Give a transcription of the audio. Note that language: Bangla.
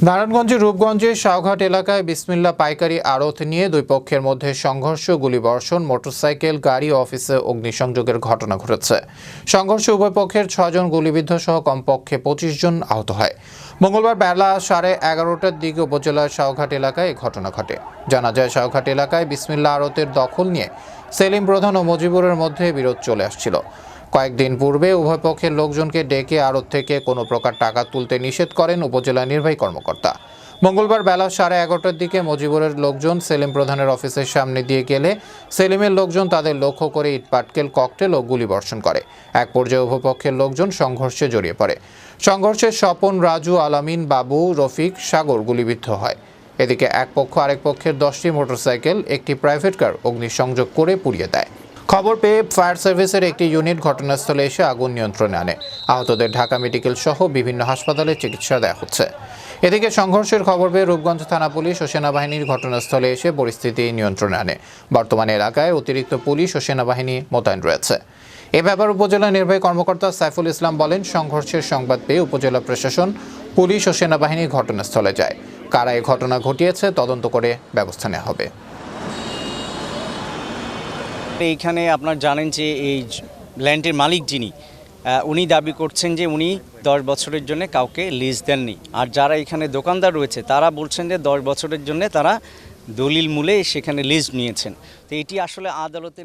নারায়ণগঞ্জের রূপগঞ্জের শাওঘাট এলাকায় বিসমিল্লা পাইকারি আড়ত নিয়ে দুই পক্ষের মধ্যে সংঘর্ষ, গুলিবর্ষণ, মোটরসাইকেল, গাড়ি ও অফিসে অগ্নিসংযোগের ঘটনা ঘটেছে। সংঘর্ষে উভয় পক্ষের 6 জন গুলিবিদ্ধ সহ কমপক্ষে 25 জন আহত হয়। মঙ্গলবার বেলা 11:30টার দিকে উপজেলার শাওঘাট এলাকায় এই ঘটনা ঘটে। জানা যায়, শাওঘাট এলাকায় বিসমিল্লা আড়তের দখল নিয়ে সেলিম প্রধান ও মজিবুরের মধ্যে বিরোধ চলে আসছিল। কয়েকদিন পূর্বে উভয় পক্ষের লোকজনকে ডেকে আড়ত থেকে কোনো প্রকার টাকা তুলতে নিষেধ করেন উপজেলা নির্বাহী কর্মকর্তা। মঙ্গলবার বেলা 11:30টার দিকে মজিবুরের লোকজন সেলিম প্রধানের অফিসের সামনে দিয়ে গেলে সেলিমের লোকজন তাদের লক্ষ্য করে ইটপাটকেল, ককটেল ও গুলিবর্ষণ করে। এক পর্যায়ে উভয় পক্ষের লোকজন সংঘর্ষে জড়িয়ে পড়ে। সংঘর্ষে স্বপন, রাজু, আলামিন, বাবু, রফিক, সাগর গুলিবিদ্ধ হয়। এদিকে এক পক্ষ আরেক পক্ষের 10টি মোটরসাইকেল, একটি প্রাইভেট কার অগ্নিসংযোগ করে পুড়িয়ে দেয়। খবর পেয়ে ফায়ার সার্ভিসের একটি ইউনিট ঘটনাস্থলে এসে আগুন নিয়ন্ত্রণে আনে। আহতদের ঢাকা মেডিকেল সহ বিভিন্ন হাসপাতালে চিকিৎসা দেওয়া হচ্ছে। এদিকে সংঘর্ষের খবর পেয়ে রূপগঞ্জ থানা পুলিশ ও সেনাবাহিনীর ঘটনাস্থলে এসে পরিস্থিতি নিয়ন্ত্রণে আনে। বর্তমানে এলাকায় অতিরিক্ত পুলিশ ও সেনাবাহিনী মোতায়েন রয়েছে। এ ব্যাপারে উপজেলা নির্বাহী কর্মকর্তা সাইফুল ইসলাম বলেন, সংঘর্ষের সংবাদ পেয়ে উপজেলা প্রশাসন, পুলিশ ও সেনাবাহিনী ঘটনাস্থলে যায়। কারা এই ঘটনা ঘটিয়েছে তদন্ত করে ব্যবস্থা নেওয়া হবে। এইখানে আপনার জানেন যে এই ল্যান্ডের মালিক যিনি, উনি দাবি করছেন যে উনি 10 বছরের জন্য কাউকে লিজ দেননি। আর যারা এখানে দোকানদার রয়েছে তারা বলছেন যে 10 বছরের জন্য তারা দলিল মূলে সেখানে লিজ নিয়েছেন। তো এটি আসলে আদালতে